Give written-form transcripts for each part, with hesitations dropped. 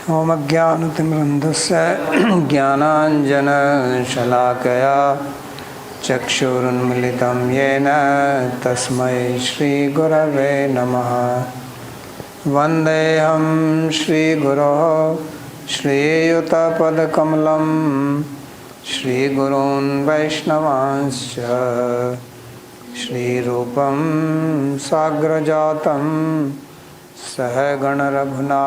ओम अज्ञानतिमिरन्धस्य ज्ञानाञ्जनशलाकया चक्षुरुन्मिलितं येन तस्मै श्रीगुरवे नमः। वन्देऽहं श्रीगुरोः श्रीयुतपदकमलं श्रीगुरून् वैष्णवांश्च श्रीरूपं साग्रजातं सहगण रघुनाथान्वितं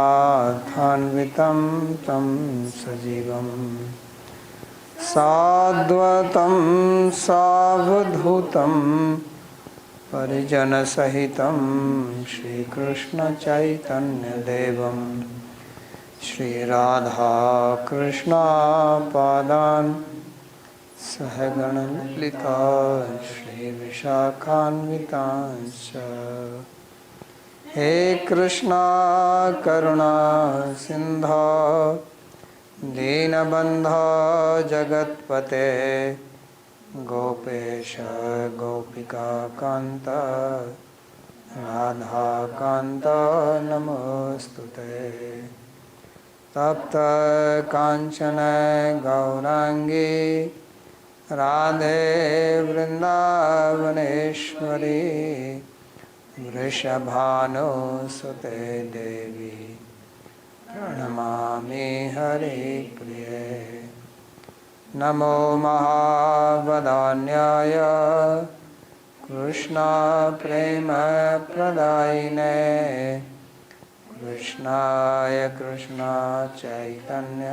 तं सजीवं साद्वतं सावधूतं परिजनसहितं श्रीकृष्णचैतन्यदेवं श्रीराधाकृष्णपादान् सहगण ललिता श्रीविशाखान्वितांश्च। हे कृष्णा करुणा सिंधो दीनबंधो जगत्पते गोपेश गोपिका कांत राधा कांत नमोस्तुते। तप्त कांचन गौरांगी राधे वृंदावनेश्वरी वृषभानुसुते देवी प्रणमामि हरिप्रिये। नमो महावदान्याय कृष्णा प्रेम प्रदायिने कृष्णाय कृष्णा चैतन्य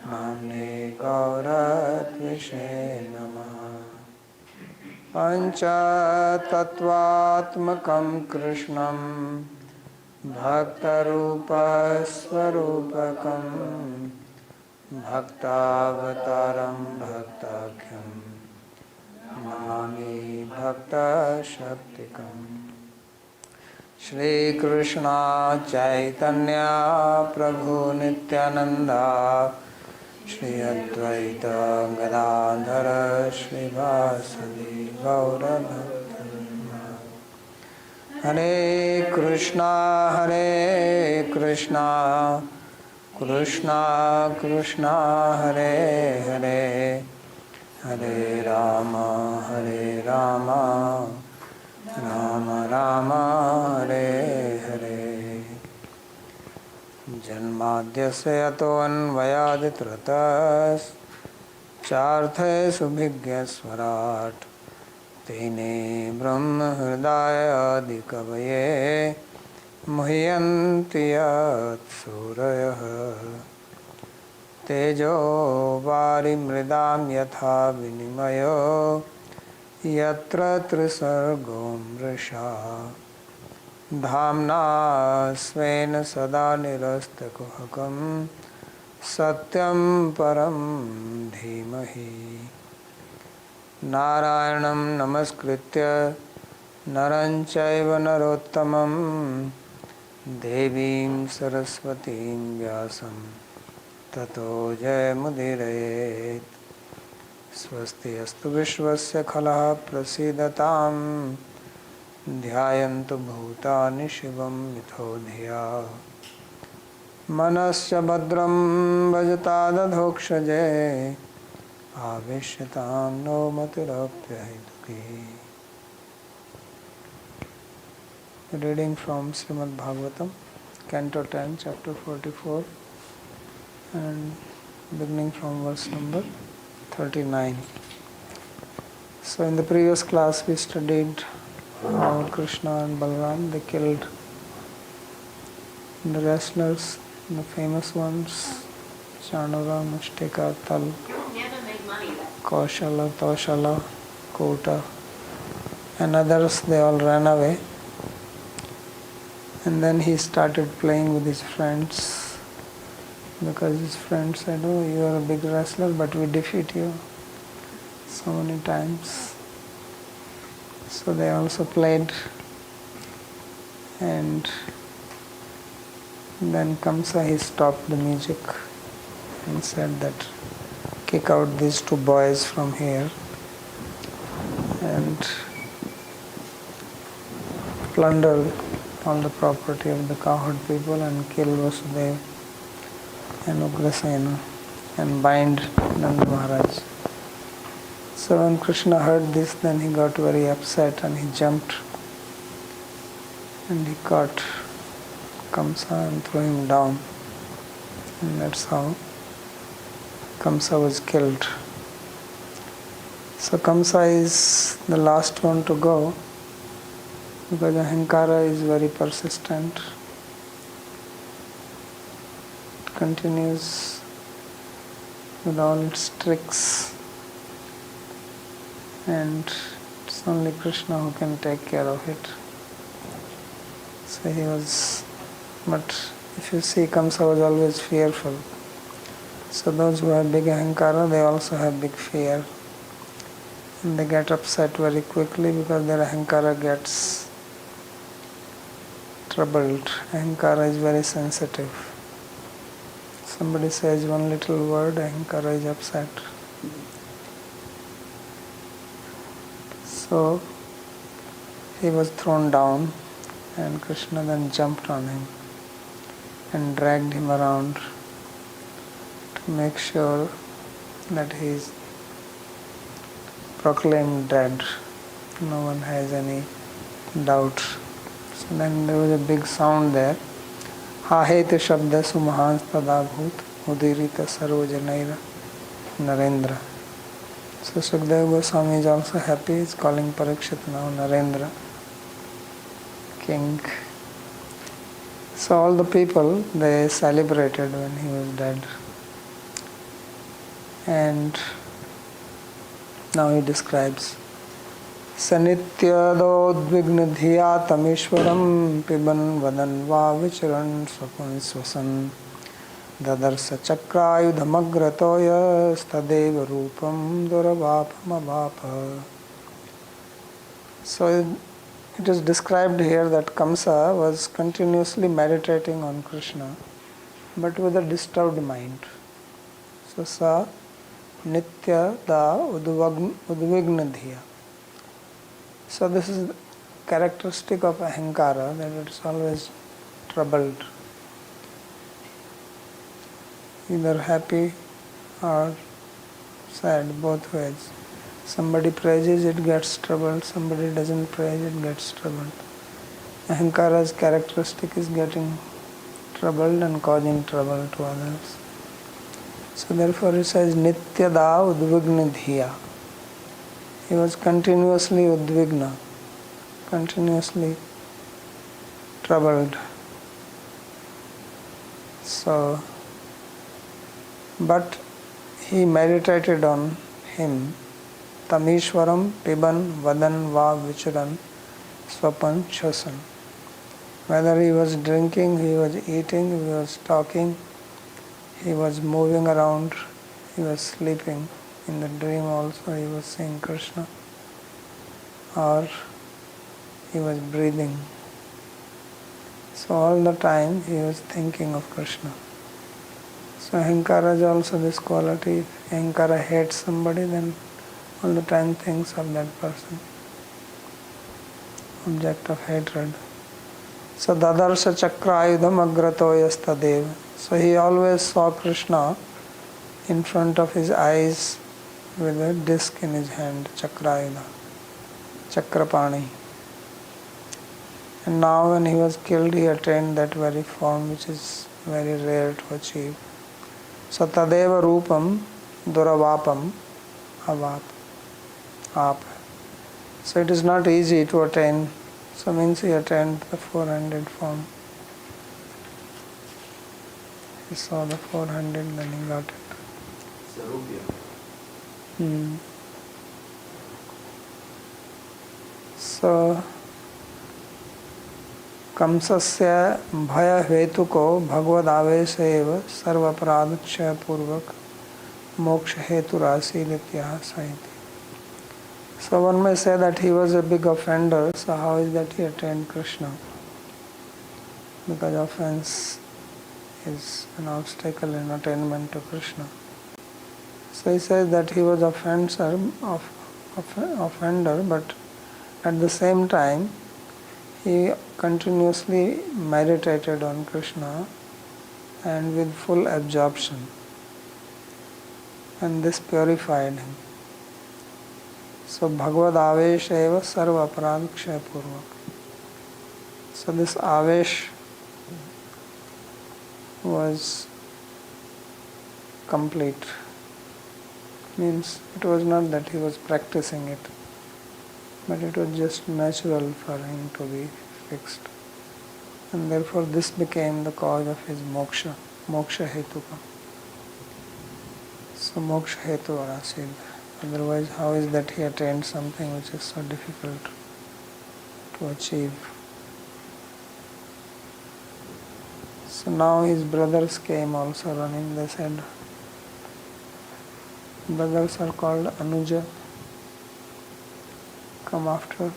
नाम्ने गौरत्विषे नमः। पंचतत्वात्मकं कृष्णं भक्तरूपस्वरूपकं भक्तावतारं भक्ताख्यं नमामि भक्तशक्तिकम्। श्रीकृष्ण चैतन्य प्रभु नित्यानंदा श्री अद्वैत गदाधर श्रीवासदि गौरभक्तवृन्द। हरे कृष्णा कृष्णा कृष्णा हरे हरे हरे राम राम राम हरे हरे। जन्माद्यस्य यतोऽन्वयादितरतश्चार्थेषु भिज्ञस्वराट् तेने ब्रह्महृदायादिकवये मुह्यन्ति यत्सूरयः। तेजो वारिमृदां यथा विनिमयो यत्र त्रिसर्गो मृषा धाम्ना स्वेन सदा निरस्तकुहकं सत्यं परं धीमहि। नारायणं नमस्कृत्य नरं चैव नरोत्तमं देवीं सरस्वतीं व्यासं ततो जयमुदीरयेत्। स्वस्ति अस्तु विश्वस्य खलः प्रसीदतां ध्यायन्तु भूतानि शिवं मिथो धिया। मनश्च भद्रं भजतादधोक्षजे आवेश्यतां no मतिरप्यहेतुकी। Reading from Śrīmad-Bhāgavatam, Canto 10, Chapter 44, and beginning from verse number 39. So in the previous class we studied how Krishna and Balaram, they killed the wrestlers, the famous ones, Chanura, Mustika, Tal, Kaushala, Taushala, Kota, and others. They all ran away. And then he started playing with his friends, because his friends said, "Oh, you are a big wrestler, but we defeat you so many times." So they also played, and then Kamsa, he stopped the music and said that, "Kick out these two boys from here and plunder all the property of the cowherd people and kill Vasudeva." and Ugrasena and bind Nanda Maharaj. So when Krishna heard this, then he got very upset and he jumped and he caught Kamsa and threw him down. And that's how Kamsa was killed. So Kamsa is the last one to go because Ahankara is very persistent. It continues with all its tricks, and it's only Krishna who can take care of it. So he was, but if you see, Kamsa was always fearful. So those who have big Ahankara, they also have big fear. And they get upset very quickly because their Ahankara gets troubled. Ahankara is very sensitive. Somebody says one little word, Ahankara is upset. So he was thrown down and Krishna then jumped on him and dragged him around to make sure that he is proclaimed dead. No one has any doubt. So then there was a big sound there. Haheta shabda sumahans tadabhut udirita sarojanaira Narendra. So Sukadeva Goswami is also happy. He is calling Parikshit now Narendra, king. So all the people, they celebrated when he was dead. And now he describes Sanityadodvigna dhiya tamishwaram piban vadan va vicharan swapan swasan dadarsa chakrayudhamagratoya stadeva rupam duravapamavapa. So it is described here that Kamsa was continuously meditating on Krishna, but with a disturbed mind. So sa nitya da udvigna dhiya. So this is characteristic of Ahankara, that it's always troubled, either happy or sad, both ways. Somebody praises, it gets troubled. Somebody doesn't praise, it gets troubled. Ahankara's characteristic is getting troubled and causing trouble to others. So therefore it says Nityada Udvigna Dhiya. He was continuously Udvigna, continuously troubled. So, but he meditated on him. Tamishwaram piban vadan va vicharan swapan chasan. Whether he was drinking, he was eating, he was talking, he was moving around, he was sleeping. In the dream also he was seeing Krishna, or he was breathing. So all the time he was thinking of Krishna. So Ahankara is also this quality. If Ahankara hates somebody, then all the time thinks of that person, object of hatred. So Dadarsa Chakrayudham Agratoyastadev. So he always saw Krishna in front of his eyes with a disc in his hand, Chakrayudha, Chakrapani. And now when he was killed, he attained that very form which is very rare to achieve. So Tadeva Rupam Duravapam Avap. So it is not easy to attain. So means he attained the 400 form. He saw the 400, then he got it. So Kamsasya bhaya hetuko bhagavad avesha eva sarva aparadha kshaya purvak moksha hetu Rāsa-līlā sahiti. So one may say that he was a big offender, so how is that he attained Krishna? Because offense is an obstacle in attainment to Krishna. So he says that he was offender, but at the same time he continuously meditated on Krishna and with full absorption, and this purified him. So Bhagavad Avesh eva sarva aparad kshay purvak. So this Avesh was complete. Means it was not that he was practicing it, but it was just natural for him to be fixed. And therefore this became the cause of his moksha hetuka. So moksha hetu arasid. Otherwise, how is that he attained something which is so difficult to achieve? So now his brothers came also running. They said, brothers are called Anuja, come after.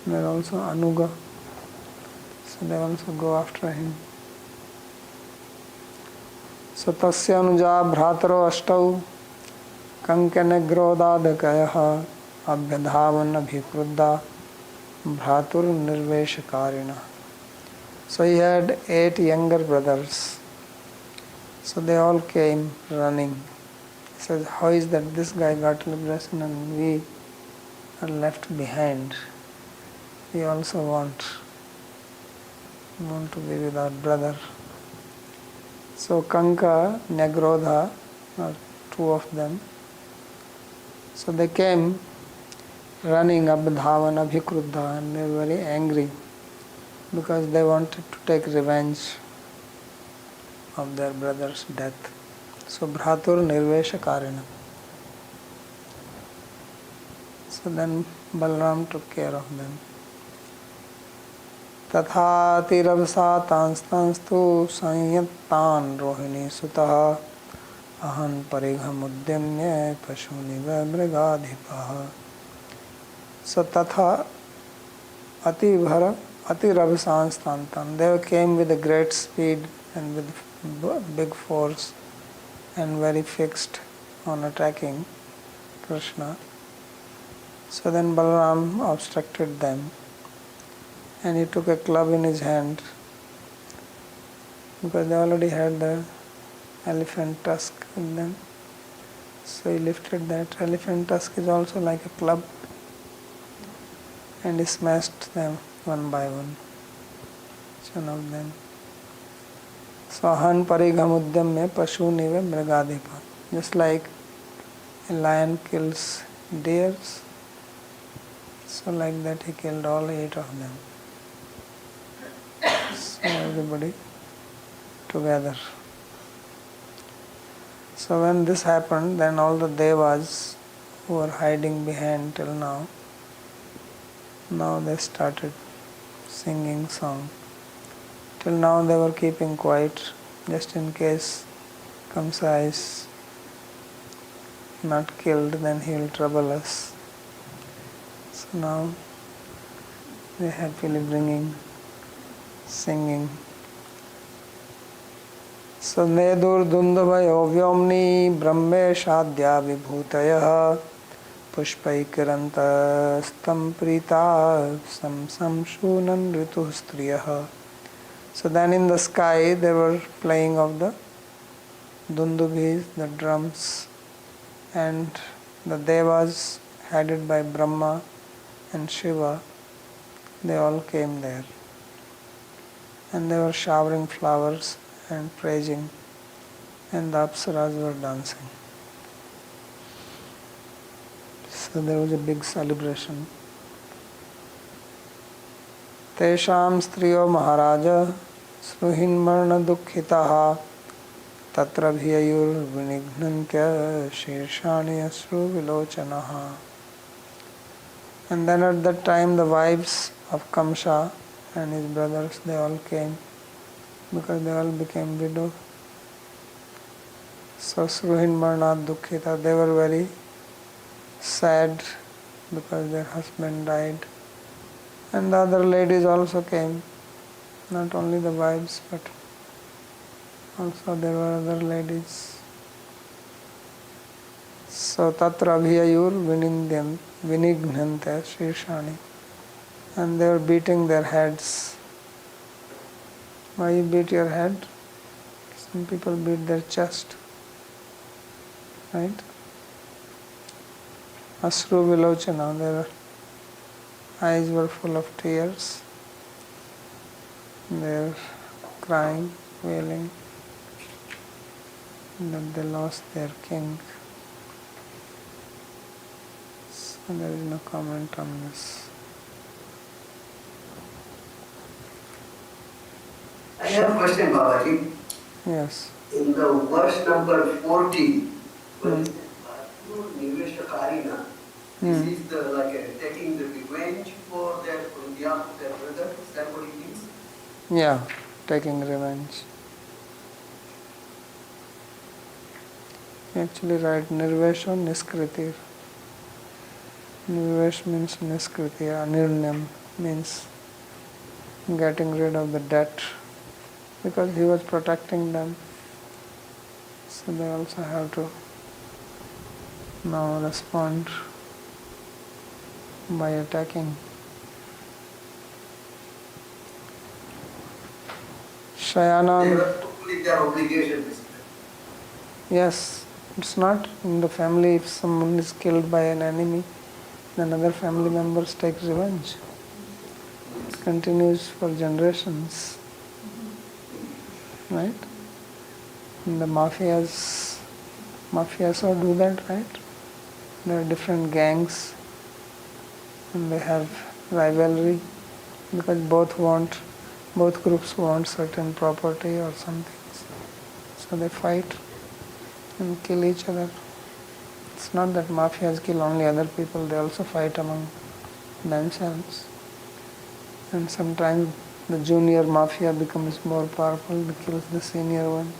There are also Anuga, so they also go after him. So tasya anuja bhrataro ashtau kankana grodadakayah abhyadhavan abhikruddha bhratur nirveshakarina. So he had 8 younger brothers. So they all came running. He says, how is that this guy got liberation and we are left behind? We also want to be with our brother. So Kanka, Nagrodha, are 2 of them. So they came running Abdhavan, Abhikruddha, and they were very angry because they wanted to take revenge of their brother's death. So Bhratur Nirveshakarina. So then Balram took care of them. Tatha tiravsa tanstanstu sanyattan rohini sutaha ahan parigham udyamya pashuniva mrigadhipaha. So tatha atiravsanstantam. They came with a great speed and with big force and very fixed on attacking Krishna. So then Balaram obstructed them and he took a club in his hand because they already had the elephant tusk with them. So he lifted that. Elephant tusk is also like a club and he smashed them one by one, each one of them. So ahan parigham udyamya pashuniva mrigadhipa. Just like a lion kills deers, so like that he killed all 8 of them. So everybody together. So when this happened, then all the devas who were hiding behind till now they started singing song. Till now they were keeping quiet, just in case Kamsa is not killed, then he will trouble us. So now they happily singing. So Nedur Dundavayo Vyomni Brahmeshadya Vibhutayah Pushpaikiranta Stam Prita Samshunan Ritu Striyah. So then in the sky they were playing of the Dundubhis, the drums, and the devas headed by Brahma and Shiva, they all came there. And they were showering flowers and praising, and the apsaras were dancing. So there was a big celebration. Tesham striyo maharaja sruhinmarna dukkhitaha tatra bhiyayur vinighnantya shirshani asru vilochanaha. And then at that time the wives of Kamsa and his brothers, they all came because they all became widows. So Sruhinmarna Dukkhita, they were very sad because their husband died. And the other ladies also came, not only the wives, but also there were other ladies. So Tatra Abhiyayur Vinighnante Shirshani. And they were beating their heads Why you beat your head? Some people beat their chest. Right? Asru Vilochana, their eyes were full of tears. They're crying, wailing that they lost their king. So there is no comment on this. I have a question, Babaji. Yes. In the verse number 40, Niveshakarina, this is the taking the revenge for their on behalf of their brother. Is that what it means? Yeah, taking revenge. Actually write Nirvesho Niskritir. Nirvesh means Niskritya, Nirnyam means getting rid of the debt, because he was protecting them. So they also have to now respond by attacking. Shayanan. They were fulfilling their obligation. Yes, it's not in the family. If someone is killed by an enemy, then other family members take revenge. It continues for generations. Right? And the mafias also do that, right? There are different gangs and they have rivalry because both groups want certain property or something. So they fight and kill each other. It's not that mafias kill only other people, they also fight among themselves. And sometimes the junior mafia becomes more powerful, they kills the senior one.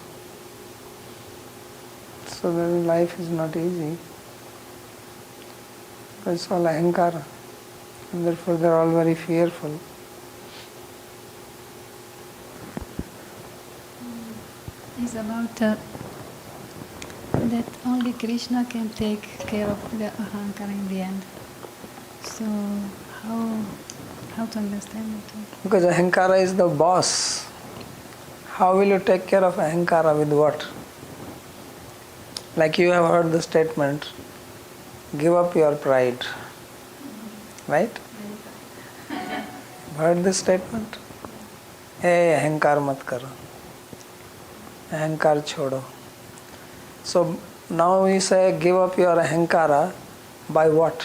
So then life is not easy. It's all ahankara. And therefore they are all very fearful. It's about that only Krishna can take care of the ahankara in the end. So how to understand it? Because ahankara is the boss. How will you take care of ahankara with what? Like you have heard the statement, give up your pride. Right? Heard this statement? Hey, ahankar mat karo. Ahankar chodo. So now we say give up your ahankara by what?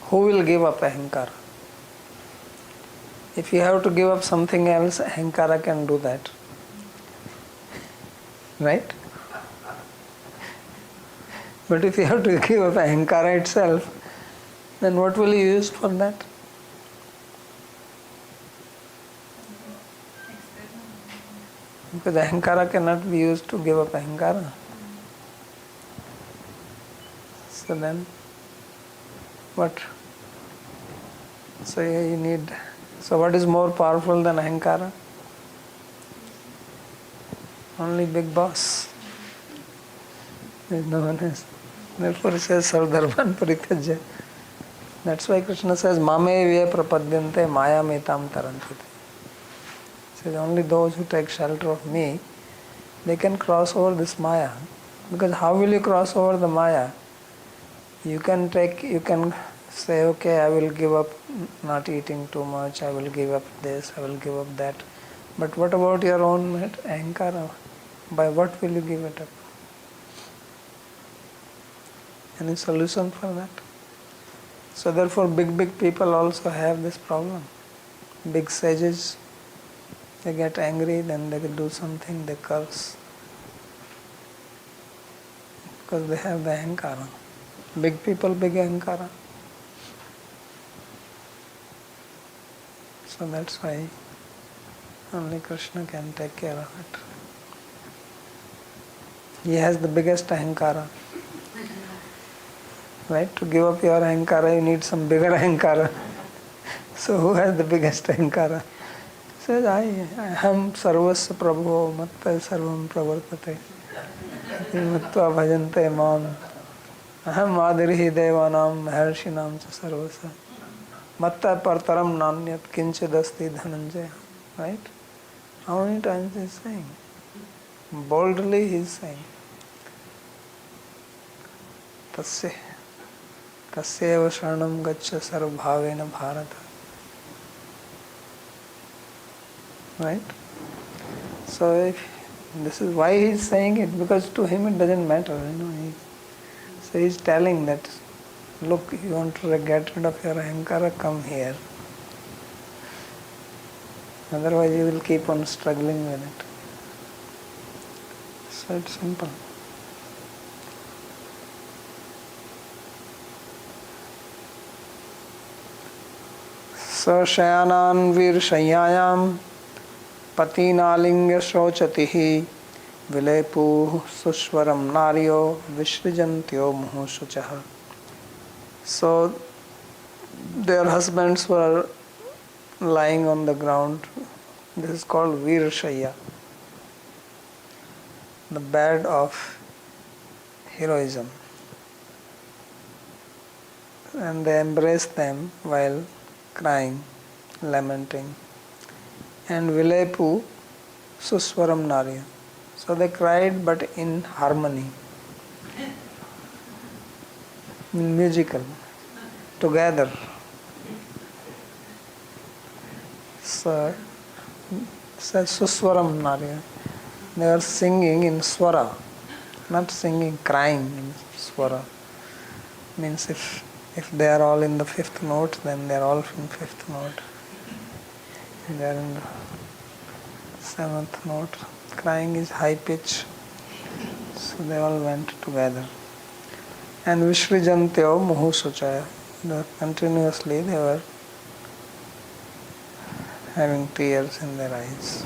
Who will give up ahankara? If you have to give up something else, ahankara can do that. Right? But if you have to give up ahankara itself, then what will you use for that? Because ahankara cannot be used to give up ahankara. So then, what? So you need. So what is more powerful than ahankara? Only big boss. There is no one else. Therefore it says sarvadharman parityajya. That's why Krishna says mame vye prapadyante maya metam taranti. Says only those who take shelter of me, they can cross over this maya. Because how will you cross over the maya? You can say, okay, I will give up not eating too much, I will give up this, I will give up that. But what about your own ahankara? By what will you give it up? Any solution for that? So therefore big people also have this problem. Big sages, they get angry, then they do something, they curse. Because they have the ahankara. Big people, big ahankara. So that's why only Krishna can take care of it. He has the biggest ahankara. Right? To give up your ahankara, you need some bigger ahankara. So who has the biggest ahankara? He says, I am sarvasya prabhu, matta sarvam pravartate. Matva bhajante mam. Aham adirihi devanam maharshinam cha sarvasa. Matta partaram nanyat kinchidasti dhananjaya. Right? How many times he is saying? Boldly he is saying. Tasya Tasyeva Sharanam Gaccha Sarvabhavena Bharata. Right? So this is why he is saying it, because to him it doesn't matter. So he is telling that, look, you want to get rid of your ahankara, come here. Otherwise you will keep on struggling with it. So it's simple. So shayanan vir shayayam patinalingya shrochatihi vilepu sushwaram naryo vishrijantyo muhushuchaha. So their husbands were lying on the ground. This is called Virshaya, the bed of heroism. And they embraced them while crying, lamenting. And Vilepu Suswaram Narya. So they cried, but in harmony, musical, together. So says Suswaram Narya. They are singing in swara, not singing, crying in swara. Means if they are all in the fifth note, then they are all in fifth note. They are in the seventh note. Crying is high pitch. So they all went together. And Vishrijantyo Muhu Suchaya. Continuously they were having tears in their eyes.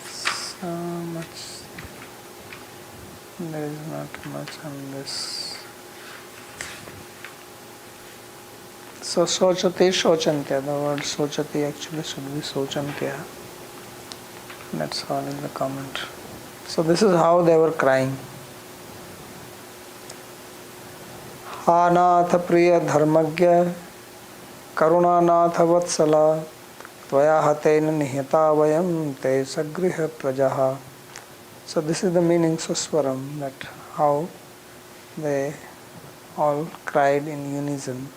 So much. There is not much on this. So Sochati Shochantya. The word Sochati actually should be Sochantya. That's all in the comment. So this is how they were crying. Ha Nath Priya Dharmagya Karuna Nath Vatsala Tvaya Hatena Nihita Vayam Te Sagriha Prajaha. So this is the meaning Suswaram, that how they all cried in unison.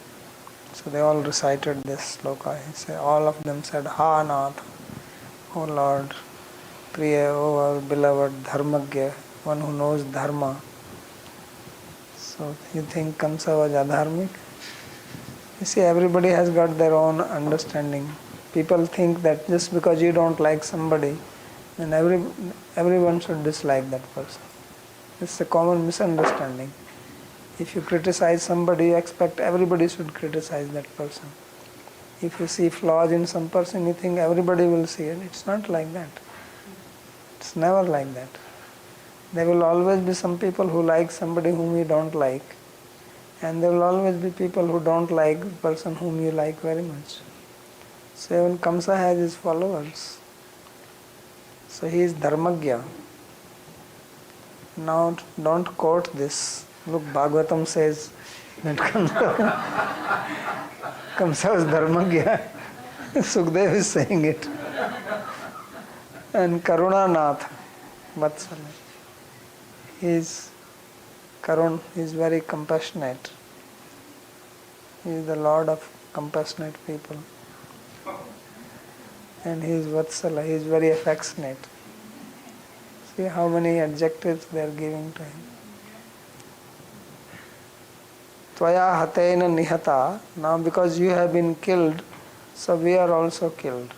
So they all recited this sloka. All of them said, Ha Nath, O Lord, Priya, O our beloved Dharmagya, one who knows Dharma. So you think Kamsa was adharmic? You see, everybody has got their own understanding. People think that just because you don't like somebody, then everyone should dislike that person. It's a common misunderstanding. If you criticize somebody, you expect everybody should criticize that person. If you see flaws in some person, you think everybody will see it. It's not like that. It's never like that. There will always be some people who like somebody whom you don't like. And there will always be people who don't like the person whom you like very much. So even Kamsa has his followers. So he is Dharmagya. Now don't quote this. Look, Bhagavatam says that Kamsa was Dharmagya. Sukdev is saying it. And Karuna Nath Vatsala. He is very compassionate. He is the Lord of compassionate people. And he is Vatsala, he is very affectionate. See how many adjectives they are giving to him. Tvaya hatena nihata. Now because you have been killed, so we are also killed.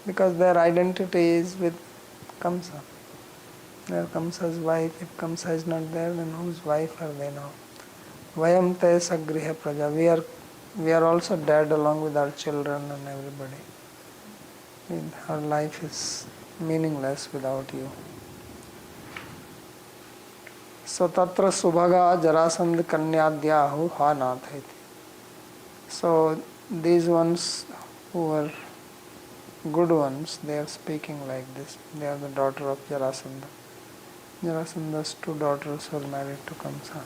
Because their identity is with Kamsa. They are Kamsa's wife. If Kamsa is not there, then whose wife are they now? Vayam te sagriha praja. We are also dead along with our children and everybody. Our life is meaningless without you. So tatra subhaga jarasandha kanyadyahu ha natheti. So these ones who were good ones, they are speaking like this. They are the daughter of Jarasandha. Jarasandha's two daughters were married to Kamsa.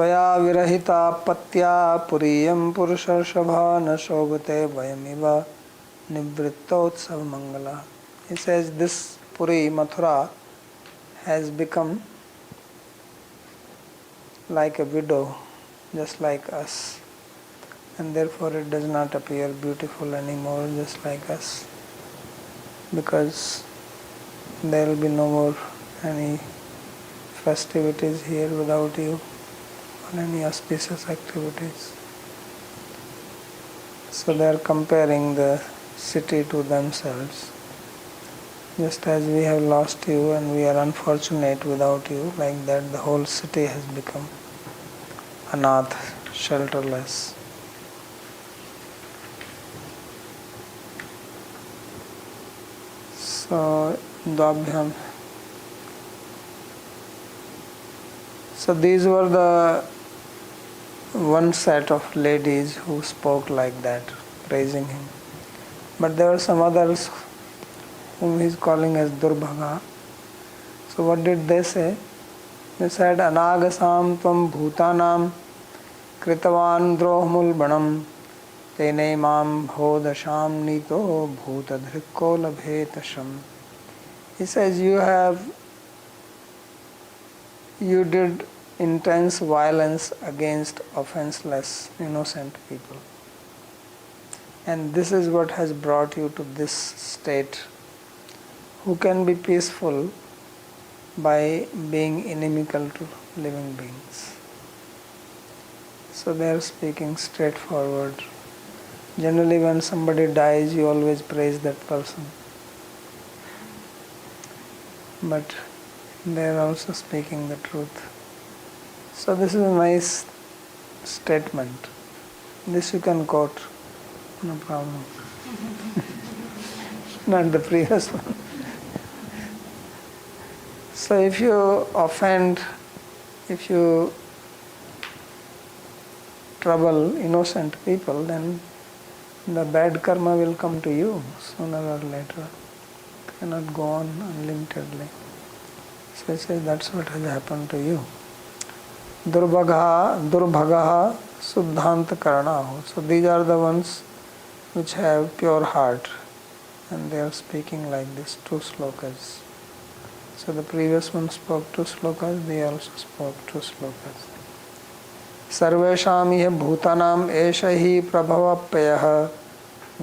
त्वया विरहिता पत्या पुरीयं पुरुषर्षभा न शोभते vayamiva nivrittotsav mangala. He says this Puri, Mathura, has become like a widow, just like us, and therefore it does not appear beautiful anymore, just like us, because there will be no more any festivities here without you, or any auspicious activities. So they are comparing the city to themselves. Just as we have lost you and we are unfortunate without you, like that the whole city has become anath, shelterless. So, Dvabhyam. So these were the one set of ladies who spoke like that, praising him. But there were some others whom he is calling as Durbhaga. So what did they say? They said, Anagasam tvam bhutanam kritavan drohmul banam tene mam bhodasham nito bhutadhrikko labhetasham. He says, you did intense violence against offenseless, innocent people. And this is what has brought you to this state. Who can be peaceful by being inimical to living beings? So they are speaking straightforward. Generally when somebody dies, you always praise that person. But they are also speaking the truth. So this is a nice statement. This you can quote, no problem. Not the previous one. So if you offend, if you trouble innocent people, then the bad karma will come to you sooner or later. It cannot go on unlimitedly. So he says that's what has happened to you. Durbhagaha Suddhanta Karanaho. So these are the ones which have pure heart, and they are speaking like this, 2 slokas. So the previous one spoke 2 slokas, they also spoke 2 slokas. Sarvesham iha bhutanam esha hi prabhavapyah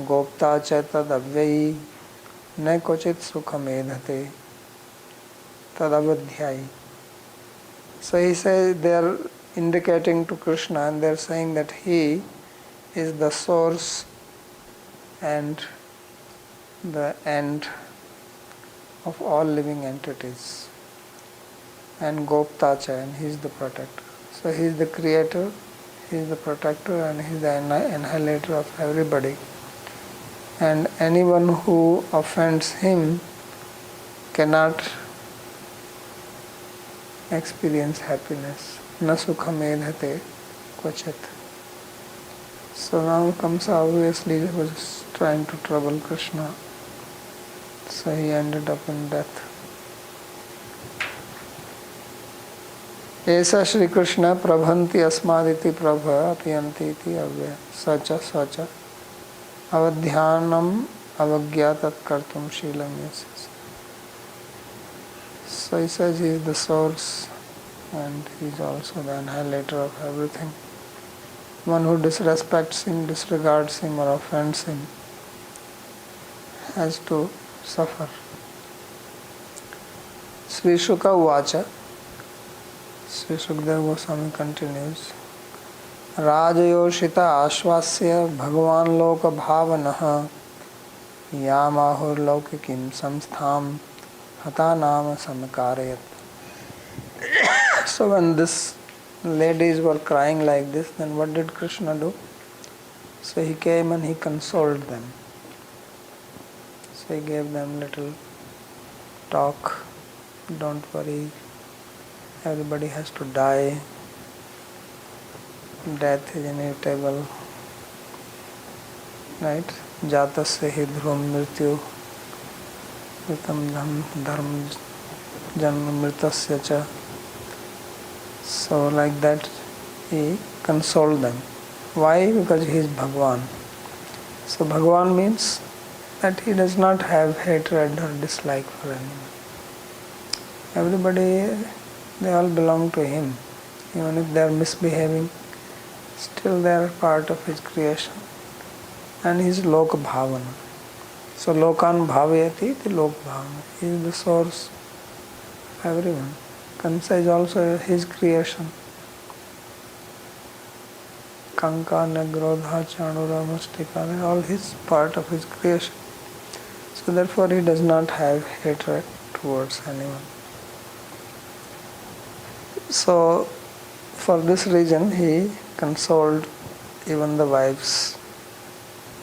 gopta chaitadavyayi ne kochit sukhamedhate tadavadhyai. So he says they are indicating to Krishna and they are saying that he is the source and the end of all living entities, and Goptacha, and he is the protector. So he is the creator, he is the protector, and he is the annihilator of everybody. And anyone who offends him cannot experience happiness. Na sukha medhate kvachit. So now Kamsa obviously was trying to trouble Krishna. So he ended up in death. Esa Shri Krishna prabhanti asmaditi prabha apiyanti iti avya sacha avadhyanam avagyatat kartum shilam yasis. So he says he is the source and he is also the annihilator of everything. One who disrespects him, disregards him or offends him has to suffer. Sri Shuka Uvacha. Sri Sukadeva Goswami continues. Rajayoshita Ashvasya Bhagavan Loka Bhavanaha Yamahur Laukikim Samstham Hatanama Samakarayat. So when these ladies were crying like this, then what did Krishna do? So he came and he consoled them. So he gave them little talk. Don't worry, everybody has to die. Death is inevitable. Right? Jatasya hi dhruvam mrityu vitam dharma janma mritasya cha. So like that, he consoled them. Why? Because he is Bhagwan. So Bhagwan means that he does not have hatred or dislike for anyone. Everybody, they all belong to him. Even if they are misbehaving, still they are part of his creation. And he is Loka Bhavana. So Lokan Bhavayati iti Lok Bhavana. He is the source of everyone. Kansa is also his creation. Kanka, Nagrodha, Chanura, Mustika, they are all his part of his creation. So therefore he does not have hatred towards anyone. So for this reason he consoled even the wives,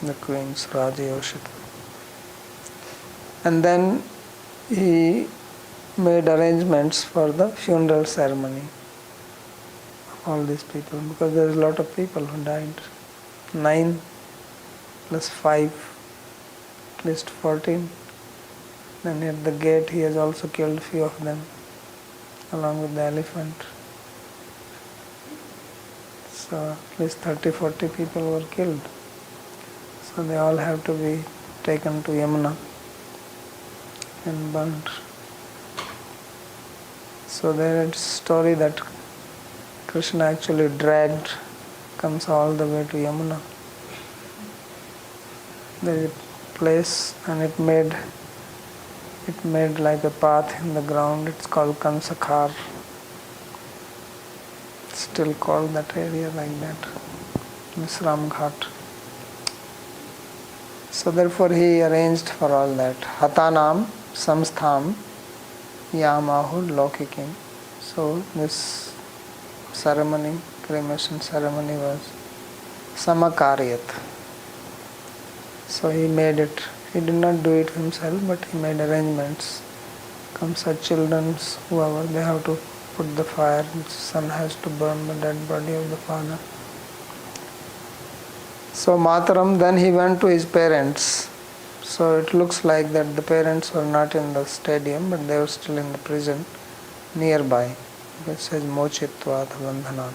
the queens, Raja Yoshita. And then he made arrangements for the funeral ceremony of all these people, because there is a lot of people who died. 9 plus 5, at least 14. Then at the gate he has also killed few of them, along with the elephant. So at least 30-40 people were killed. So they all have to be taken to Yamuna and burnt. So there is a story that Krishna actually dragged Kamsa all the way to Yamuna. There is a place and it made like a path in the ground. It's called Kansakhar. It's still called that area like that, Visram Ghat. So therefore he arranged for all that. Hatanam samstham yamahu lokikim. So this ceremony, cremation ceremony, was samakaryat. So he made it. He did not do it himself, but he made arrangements. Kamsa children, whoever, they have to put the fire. The son has to burn the dead body of the father. So Mataram, then he went to his parents. So it looks like that the parents were not in the stadium, but they were still in the prison nearby. It says Mochitvat Bandhanat.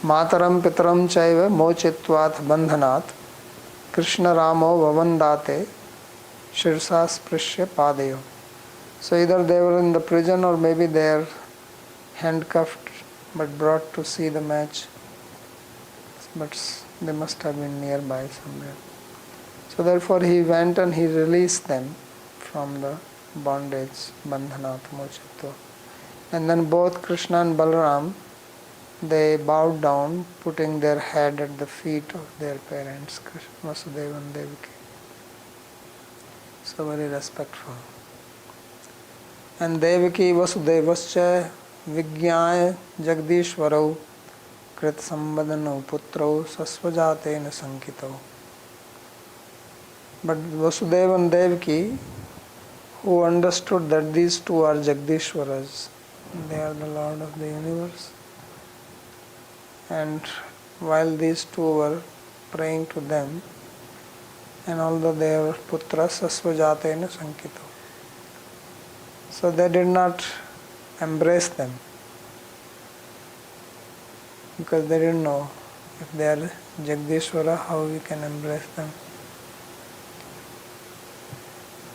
Mataram Pitaram Chaiva Mochitvat Bandhanat Krishna Ramo Vavandate Shirsa Sprishya Padayo. So either they were in the prison or maybe they are handcuffed but brought to see the match. But they must have been nearby somewhere. So therefore he went and he released them from the bondage, Bandhanat Mochitva. And then both Krishna and Balaram, they bowed down, putting their head at the feet of their parents, Vasudeva and Devaki. So very respectful. And Devaki Vasudevascha Vigyaya Jagdishwarau Krit Sambadano Putrau Sasvajatena Sankitau. But Vasudeva and Devaki, who understood that these two are Jagdishwaras, they are the Lord of the universe. And while these two were praying to them, and although they were Putras Sasvajatena Sankito, so they did not embrace them, because they didn't know if they are Jagdishwara, how we can embrace them.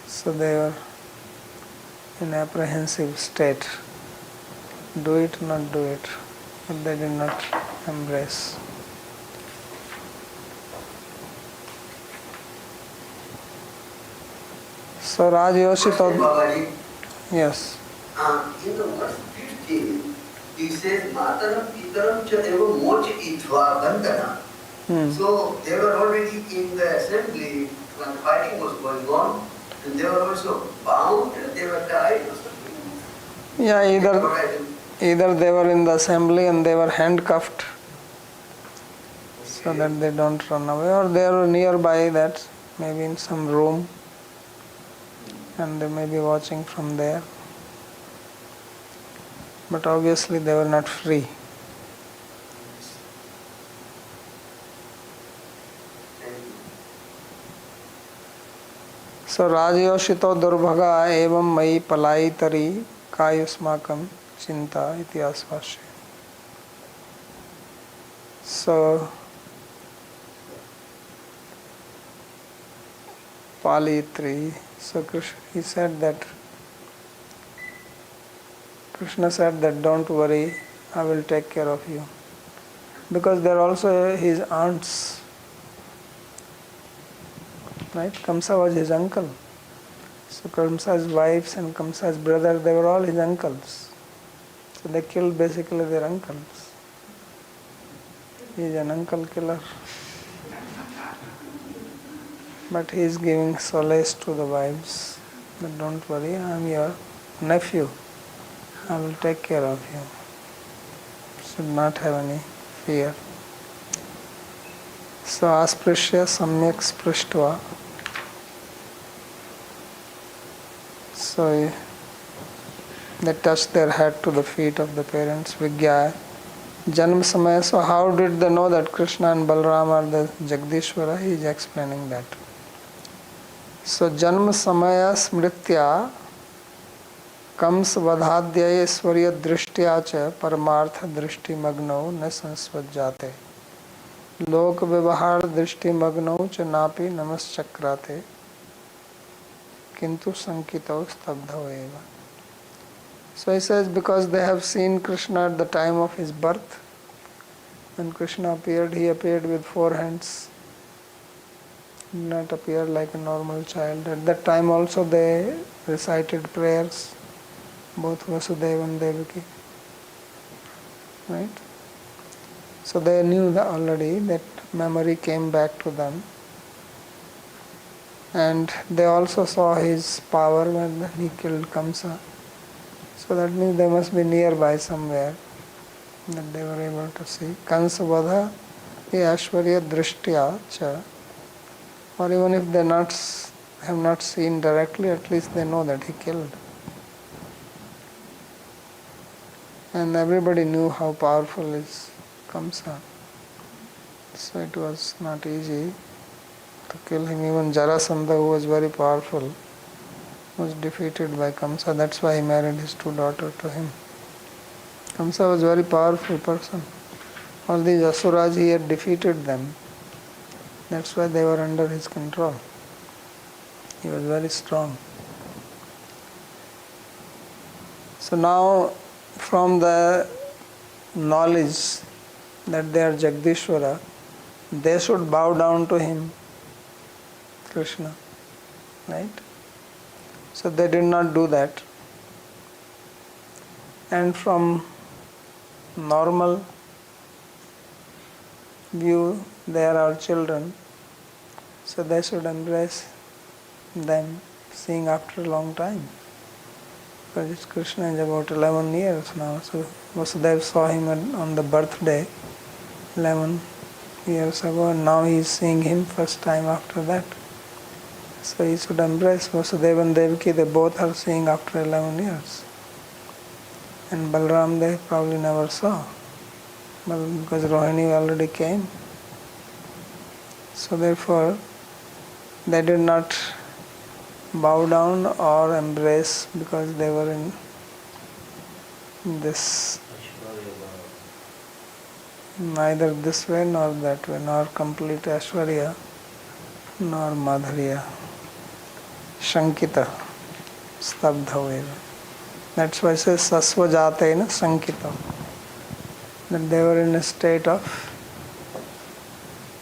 So they were in apprehensive state. Do it, not do it. But they did not embrace. So Rajayoshi told... Babaji, Yes. in the verse 15, it says, Mataram Pitaram cha eva mocha itva bandhana. So they were already in the assembly when fighting was going on, and they were also bound, they were tied or something. Yeah, either they were in the assembly and they were handcuffed so that they don't run away, or they were nearby that, maybe in some room, and they may be watching from there. But obviously they were not free. So Rajayoshito Durbhaga evam mai palaitari kayusmakam chinta iti asvasya. So, Pali 3, so he said that, Krishna said that don't worry, I will take care of you. Because they are also his aunts. Right? Kamsa was his uncle. So Kamsa's wives and Kamsa's brother, they were all his uncles. So they killed basically their uncles. He is an uncle killer. But he is giving solace to the wives. But don't worry, I am your nephew. I will take care of you. Should not have any fear. So asprishya samyak sprishtva. So they touched their head to the feet of the parents. Vigyaya. Janma samaya. So how did they know that Krishna and Balram are the Jagdishwara? He is explaining that. So janma samaya smritya Kams vadhadhyaya swarya drishtya cha paramartha drishti magno na sansvajjate. Lok vivahar drishti magno cha napi namaschakrate. Kintu sankito stabdho eva. So he says because they have seen Krishna at the time of his birth. When Krishna appeared, he appeared with 4 hands. He did not appear like a normal child. At that time also they recited prayers. Both Vasudeva and Devaki. Right? So they knew that already, that memory came back to them. And they also saw his power when he killed Kamsa. So that means they must be nearby somewhere that they were able to see. Kansa vadha ashwarya drishtya cha. Or even if they have not seen directly, at least they know that he killed. And everybody knew how powerful is Kamsa. So it was not easy to kill him. Even Jarasandha, who was very powerful, was defeated by Kamsa. That's why he married his 2 daughters to him. Kamsa was a very powerful person. All these asuras, he had defeated them. That's why they were under his control. He was very strong. So now, from the knowledge that they are Jagdishwara, they should bow down to him, Krishna. Right? So they did not do that. And from normal view, they are our children. So they should embrace them, seeing after a long time. Because Krishna is about 11 years now. So Vasudeva saw him on the birthday 11 years ago, and now he is seeing him first time after that. So he should embrace Vasudeva and Devaki. They both are seeing after 11 years. And Balram they probably never saw. But because Rohini already came. So therefore, they did not bow down or embrace because they were in this, neither this way nor that way, nor complete Aishwarya, nor Madhurya. Shankita, Stabdhaveva. That's why it says Sasvajatena Sankita. That they were in a state of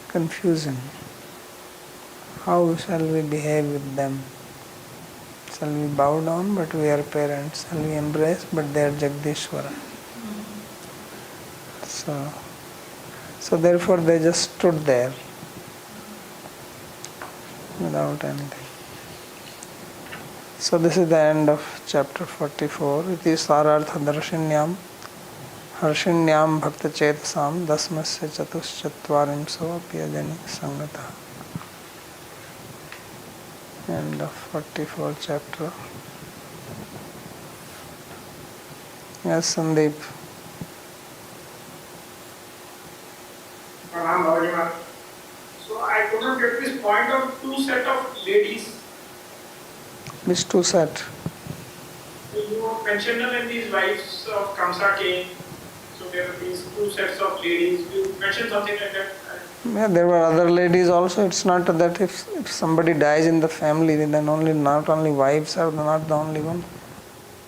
confusion. How shall we behave with them? Shall we bow down, but we are parents? Shall we embrace, but they are Jagdishwara? So therefore they just stood there without anything. So this is the end of chapter 44. Iti sarartha darshinyam harshinyam bhakta chetasam dasmasya chatuschatvarimso apyajani sangata. End of 44th chapter. Yes, Sandeep. Pranam Bhavaji. So I could not get this point of 2 set of ladies. Which 2 set? You mentioned when these wives of Kamsa came, So there are these two sets of ladies. You mentioned something like that. Yeah, there were other ladies also. It's not that if somebody dies in the family, then not only wives are not the only one.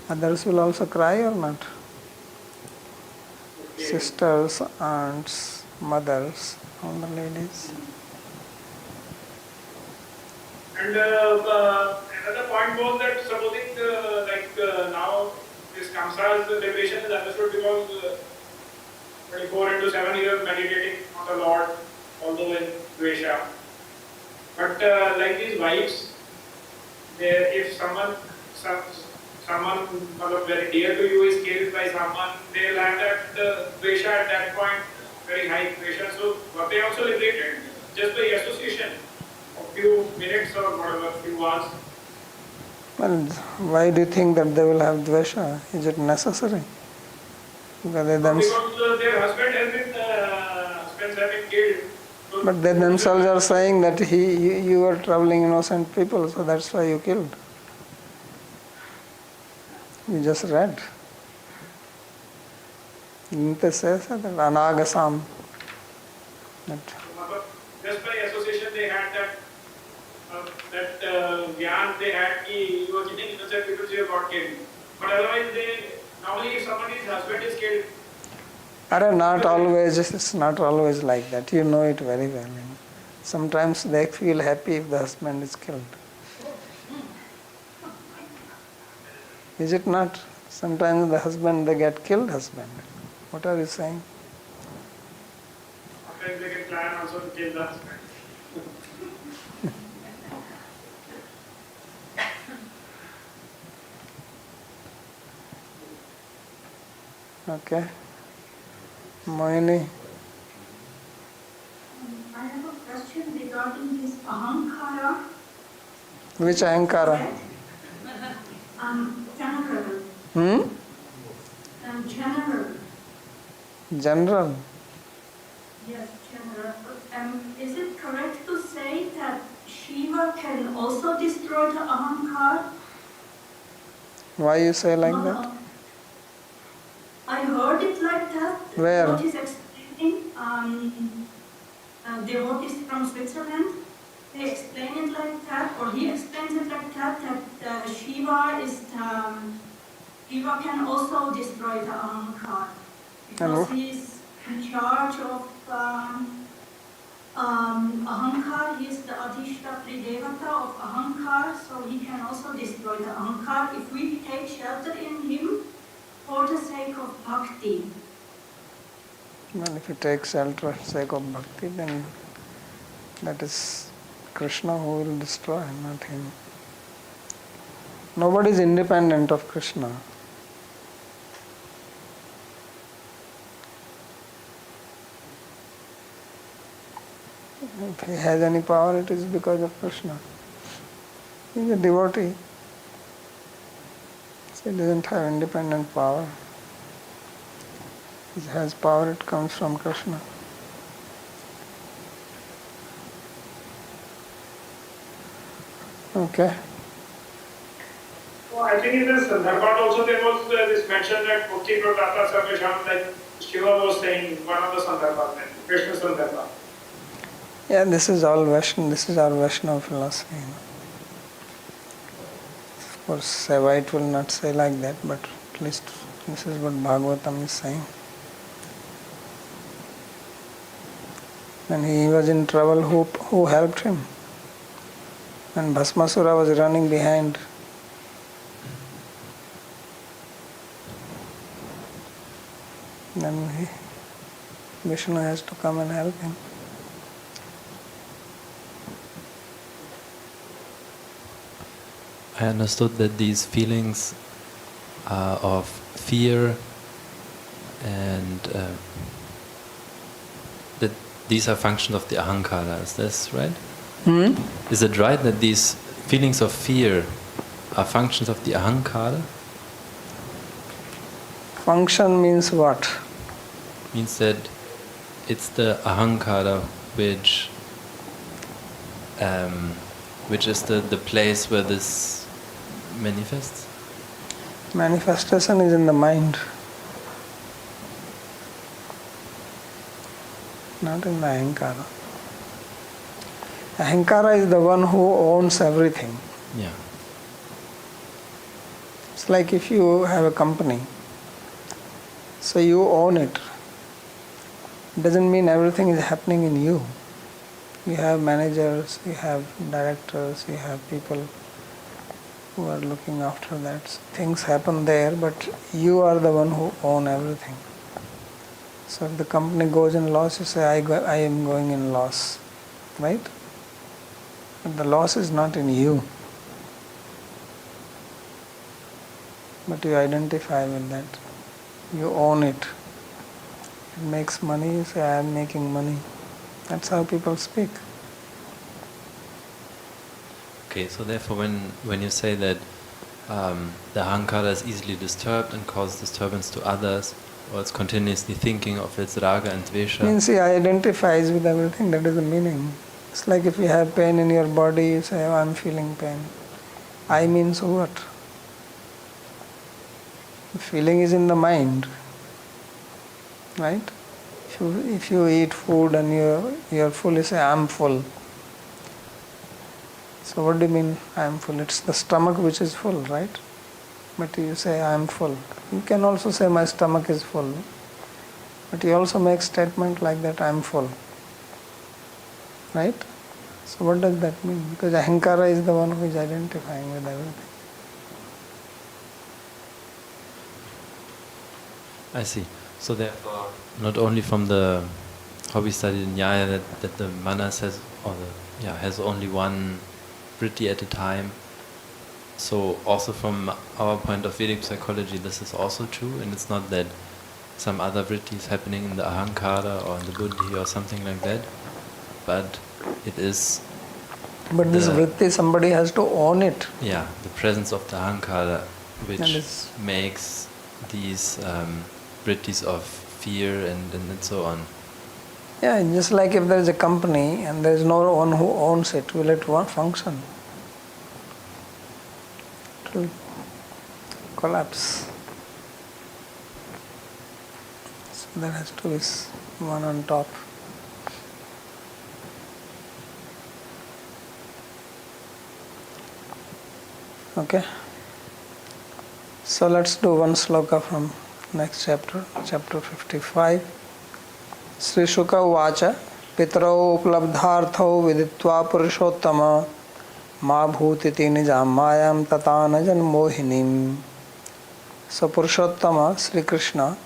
Others will also cry or not? Okay. Sisters, aunts, mothers, all the ladies. And another point was that supposing now this Kamsa's liberation is understood because 24 into 7 years meditating on the Lord, although in Dvesha. But like these wives, if someone very dear to you is killed by someone, they land at Dvesha at that point, very high Dvesha. So were they also liberated just by association? A few minutes or whatever, few hours. Well, why do you think that they will have dvesha? Is it necessary? Because their husbands have been killed. So but they themselves are saying that you were troubling innocent people, so that's why you killed. You just read. Didn't they say that? Anagasam. That just by association they had that gyan they had ki you were killing innocent people, so you got killed. But otherwise normally if somebody's husband is killed. not always, it's not always like that. You know it very well. Sometimes they feel happy if the husband is killed. Is it not? Sometimes they get killed husband. What are you saying? Sometimes they can plan also to kill the husband. Okay. Moini. I have a question regarding this ahankara. Which ahankara? General. General. General. Yes, general. Is it correct to say that Shiva can also destroy the ahankara? Why you say like that? I heard it like that. Where? What is explaining? Devotees from Switzerland. They explain it like that, or he explains it like that, that Shiva can also destroy the ahankara. Because he is in charge of ahankara, he is the Adhishthatri Devata of ahankara, so he can also destroy the ahankara if we take shelter in him for the sake of bhakti. Well, if you take shelter for the sake of bhakti, then that is Krishna who will destroy, not him. Nobody is independent of Krishna. If he has any power, it is because of Krishna. He is a devotee. So he doesn't have independent power. He has power, it comes from Krishna. Okay. So I think in this Sandarbhat also there was this mention that Mukti Pratata Sarvesham, like Shiva was saying, one of the Sandarbhat, Krishna Sandarbhat. Yeah, this is all Vaishnava. This is our Vaishnava philosophy. Of course, Saivite will not say like that, but at least this is what Bhagavatam is saying. When he was in trouble, who helped him? When Bhasmasura was running behind, then Vishnu has to come and help him. I understood that these feelings of fear and that these are functions of the ahankara. Is this right? Is it right that these feelings of fear are functions of the ahankara? Function means what? Means that it's the ahankara which is the place where this manifests? Manifestation is in the mind. not in the ahankara. Ahankara is the one who owns everything. Yeah. It's like if you have a company, so you own it. Doesn't mean everything is happening in you. You have managers, you have directors, you have people who are looking after that. So things happen there, but you are the one who own everything. So if the company goes in loss, you say, I am going in loss. Right? But the loss is not in you. But you identify with that. You own it. It makes money, you say, I am making money. That's how people speak. Okay, so therefore when you say that the ahankara is easily disturbed and causes disturbance to others, or it's continuously thinking of its raga and dvesha. Means he identifies with everything, that is the meaning. It's like if you have pain in your body, you say, oh, I'm feeling pain. I means what? The feeling is in the mind. Right? If you eat food and you're full, you say, I'm full. So what do you mean, I'm full? It's the stomach which is full, right? But you say, I'm full. You can also say, my stomach is full. But you also make statement like that, I'm full. Right? So what does that mean? Because ahankara is the one who is identifying with everything. I see. So therefore, not only from the how we studied in Nyaya that the manas has has only one vritti at a time. So also from our point of Vedic psychology, this is also true, and it's not that some other vritti is happening in the ahankara or in the buddhi or something like that, but it is. But this vritti, somebody has to own it. Yeah, the presence of the ahankara, which makes these vrittis of fear and so on. Yeah, just like if there is a company and there is no one who owns it, will it function? It will collapse. So there has to be one on top. Okay. So let's do one sloka from next chapter, chapter 55. Sri Shuka Uvacha Pitrau Uplabdharthau Viditva Purushottama Ma Bhutiti Nijam Mayam Tatana Janmohinim. So Purushottama, Sri Krishna,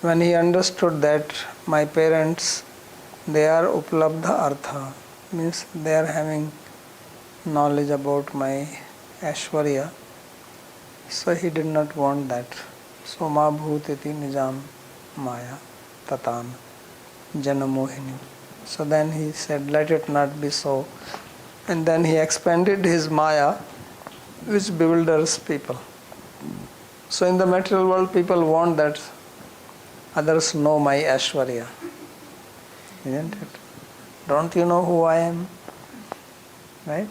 when he understood that my parents, they are Uplabdha Artha, means they are having knowledge about my Aishwarya, so he did not want that. So Ma Bhutiti Nijam Maya Tatan Janamohini. So then he said, let it not be so. And then he expanded his Maya, which bewilders people. So in the material world, people want that others know my Aishwarya. Isn't it? Don't you know who I am? Right?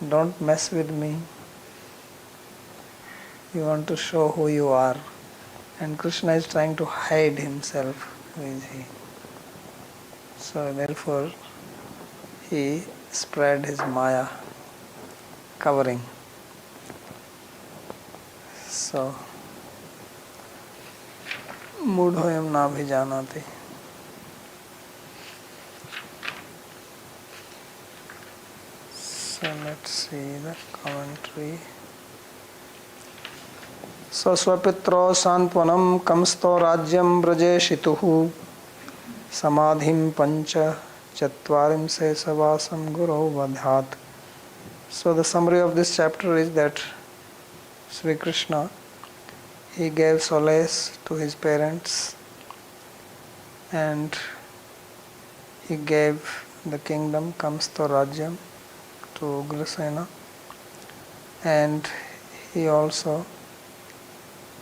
Don't mess with me. You want to show who you are. And Krishna is trying to hide himself. Who is he? So therefore, he spread his Maya covering. So, Mudhoyam Nabhijanati. So let's see the commentary. Swapitro Sanpanam Kamsto Rajyam Brajeshituhu Samadhim Pancha Chatvarim Sesavasam Guru Vadhat. So the summary of this chapter is that Sri Krishna, he gave solace to his parents and he gave the kingdom Kamsto Rajyam to Ugrasena, and he also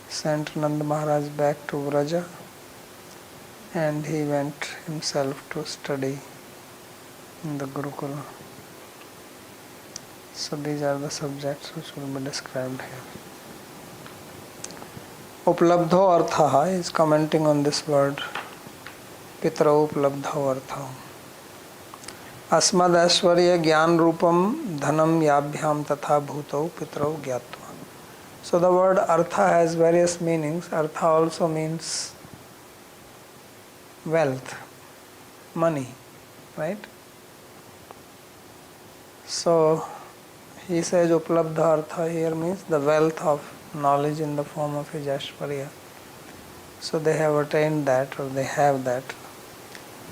sent Nanda Maharaj back to Vraja, and he went himself to study in the Gurukula. So these are the subjects which will be described here. Uplabdho Arthaha is commenting on this word पितरौ उपलब्धौ अर्थौ अस्मद् ऐश्वर्य ज्ञान रूपम धनम याभ्याम तथा भूतौ पितरौ ज्ञात्वा. So the word artha has various meanings. Artha also means wealth, money, right? So he says uplabdha artha here means the wealth of knowledge in the form of his Aishwarya. So they have attained that, or they have that.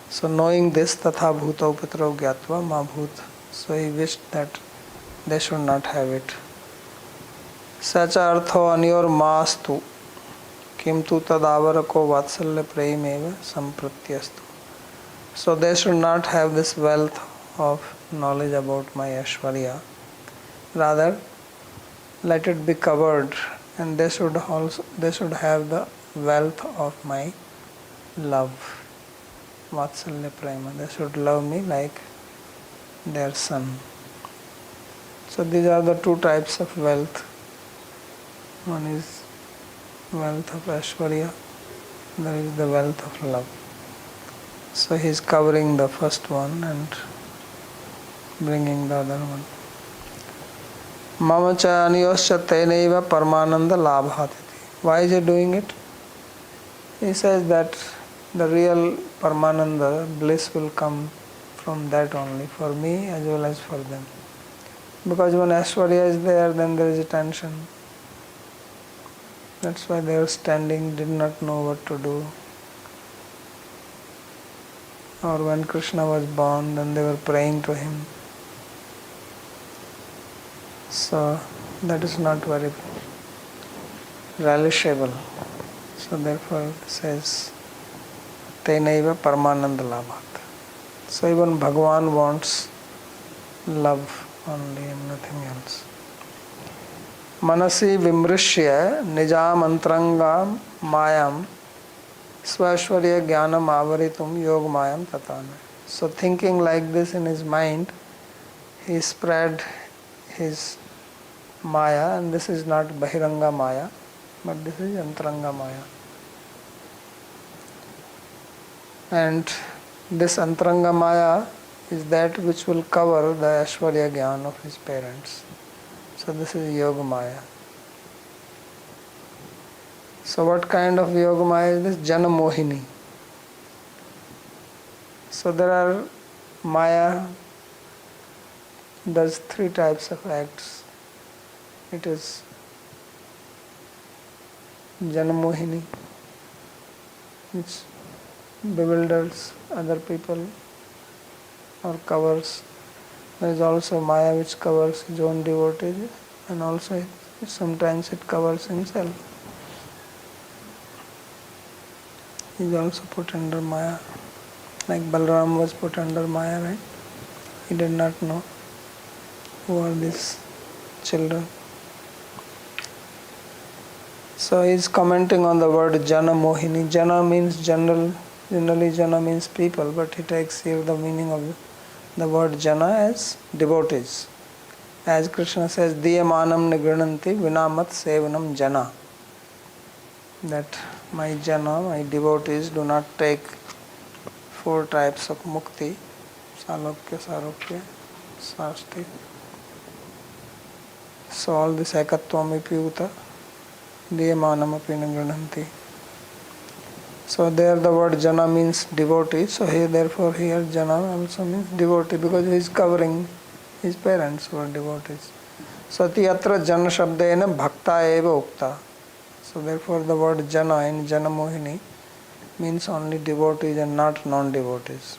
So knowing this, tatha bhutau pitrau gyatva ma bhut. So he wished that they should not have it. Sacha artho anyor mastu kimtu tadavarako vatsalya premeva sampratyastu. So they should not have this wealth of knowledge about my Aishwarya. Rather, let it be covered, and they should have the wealth of my love. Vatsalya prema. They should love me like their son. So these are the two types of wealth. One is wealth of Aishwarya, there is the wealth of love. So he is covering the first one and bringing the other one. Mama cha aniyoscha tenaiva paramananda labhatiti. Why is he doing it? He says that the real Paramananda bliss will come from that only, for me as well as for them. Because when Aishwarya is there, then there is a tension. That's why they were standing, did not know what to do. Or when Krishna was born, then they were praying to him. So that is not very relishable. So therefore it says, Tenaiva Paramananda Labhat. So even Bhagavan wants love only and nothing else. Manasi vimrishya nijam antrangam mayam swashwarya jnanam avaritum yog mayam tatana. So thinking like this in his mind, he spread his maya, and this is not Bahiranga Maya, but this is Antaranga Maya. And this Antaranga Maya is that which will cover the Aishwarya Gyan of his parents. So this is Yoga Maya. So what kind of Yoga Maya is this? Jana Mohini. So there are Maya, does three types of acts. It is Jana Mohini, which bewilders other people or covers. There is also Maya which covers his own devotees, and also sometimes it covers himself. He is also put under Maya. Like Balaram was put under Maya, right? He did not know who are these children. So he is commenting on the word Jana Mohini. Jana means generally Jana means people, but he takes here the meaning of the word Jana as devotees. As Krishna says, Diyamanam nigrananti vinamat sevanam Jana. That my Jana, my devotees do not take four types of mukti, salokya, sarokya, sasti. So all this ekatvam ipyuta, diyamanam api nigrananti. So there the word Jana means devotee. So here therefore here Jana also means devotee, because he is covering his parents who are devotees. Sati atra Jana shabdena bhakta eva ukta. So therefore the word Jana in Jana Mohini means only devotees and not non-devotees.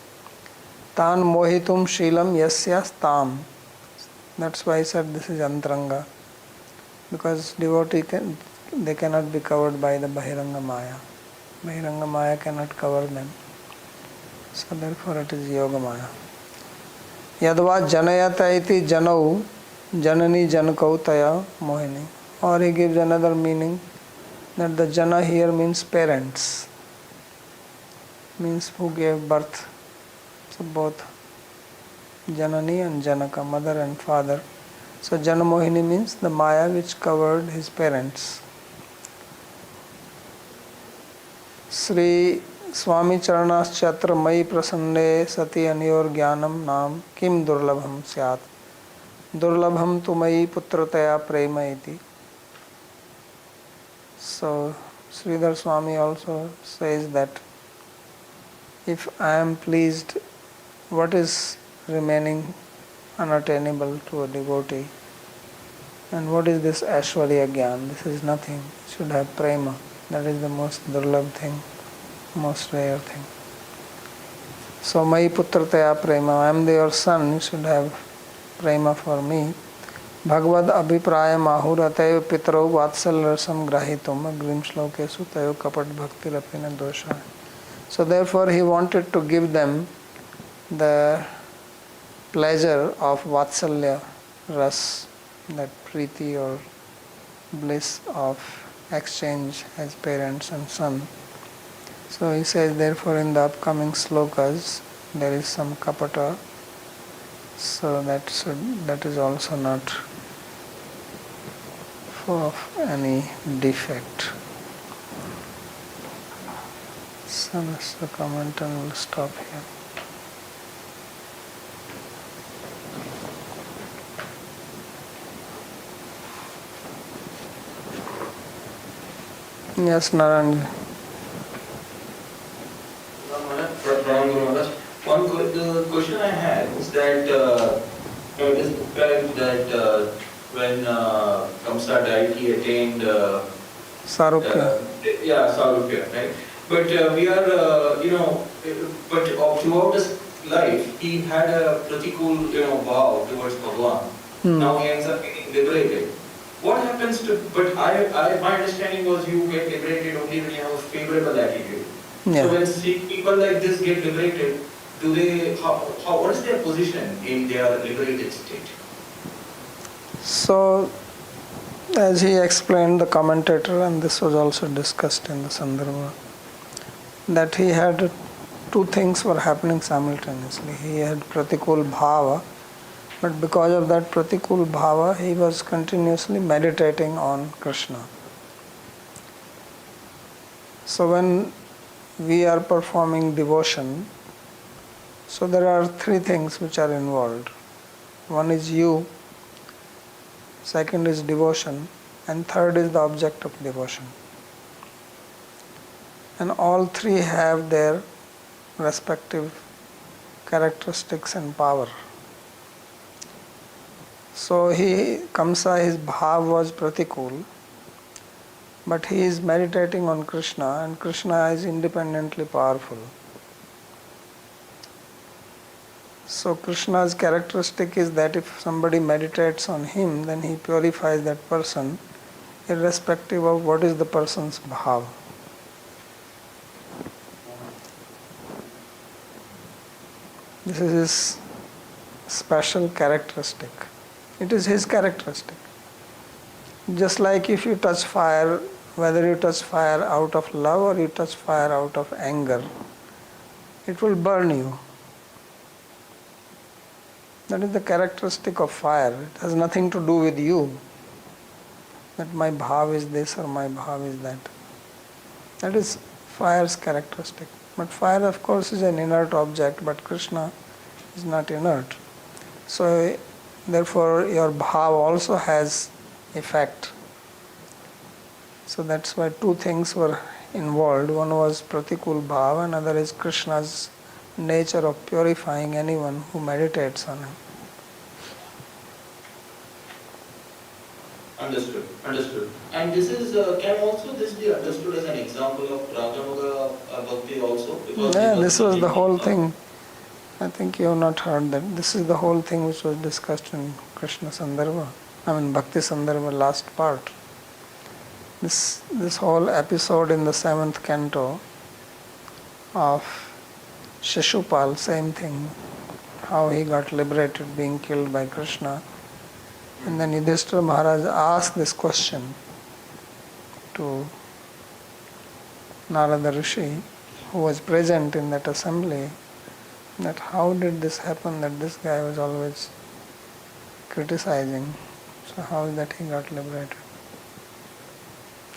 Tan mohitum shilam yasyas tam. That's why I said this is Antaranga. Because devotee they cannot be covered by the Bahiranga Maya. Bahiranga Maya cannot cover them. So therefore it is Yoga Maya. Yadva janayata iti janau janani janakau taya mohini. Or he gives another meaning that the Jana here means parents. Means who gave birth. So both Janani and Janaka, mother and father. So Jana Mohini means the Maya which covered his parents. Shri Swami Charanaschatra Mai Prasande Sati Anyor Jnanam Nam Kim Durlabham Syat Durlabham Tu Mai Putrataya Prema Iti. So Sridhar Swami also says that if I am pleased, what is remaining unattainable to a devotee? And what is this Aishwarya Gyan? This is nothing. You should have prema. That is the most durlabh thing, most rare thing. So, Mai Putrataya Prema, I am your son, you should have prema for me. Bhagavad Abhipraya Mahur Atayo Pitro Vatsal Rasam Grahitum Agrim Shlokesu Tayo Kapat Bhakti Rapina Dosha. So, therefore, he wanted to give them the pleasure of Vatsalya Ras, that priti or bliss of exchange as parents and son. So he says, therefore in the upcoming slokas there is some kapata, so that is also not of any defect. So that's the comment, and we'll stop here. Yes, Narayan. The question I had is that it is described that when Kamsa died, he attained Sarupya. Sarupya, right? But we are, but throughout his life, he had a pratikul, vow towards Bhagavan. Now he ends up getting liberated. What happens to, but my understanding was you get liberated only when you have a favorable attitude. Yeah. So when people like this get liberated, do they, what is their position in their liberated state? So, as he explained, the commentator, and this was also discussed in the Sandarbha, that he had two things were happening simultaneously. He had pratikul bhava, but because of that pratikul bhava, he was continuously meditating on Krishna. So when we are performing devotion, so there are three things which are involved. One is you, second is devotion, and third is the object of devotion. And all three have their respective characteristics and power. So Kamsa, his bhav was pratikul, but he is meditating on Krishna, and Krishna is independently powerful. So Krishna's characteristic is that if somebody meditates on him, then he purifies that person, irrespective of what is the person's bhav. This is his special characteristic. It is his characteristic. Just like if you touch fire, whether you touch fire out of love or you touch fire out of anger, it will burn you. That is the characteristic of fire. It has nothing to do with you, that my bhav is this or my bhav is that. That is fire's characteristic. But fire, of course, is an inert object, but Krishna is not inert. So, therefore, your bhav also has effect. So that's why two things were involved. One was pratikul bhav, another is Krishna's nature of purifying anyone who meditates on him. Understood. And this is, can also this be understood as an example of Raganuga Bhakti also? Because this was the whole thing. I think you have not heard that. This is the whole thing which was discussed in Krishna Sandarbha, Bhakti Sandarbha last part. This whole episode in the 7th canto of Shishupal, same thing, how he got liberated being killed by Krishna. And then Yudhishthira Maharaj asked this question to Narada Rishi, who was present in that assembly, that how did this happen, that this guy was always criticizing. So how is that he got liberated?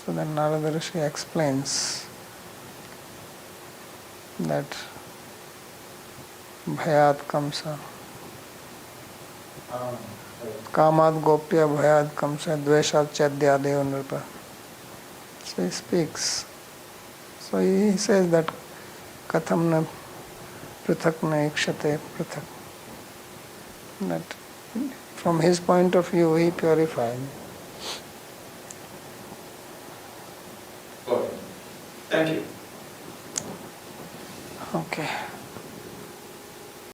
So then Narada Rishi explains that bhayat kamsa, kamat gopya bhayat kamsa, dveshat chadyadeva nripa. So he speaks. So he says that katham na prithak na ikshate prithak. That from his point of view he purified. Got it. Thank you.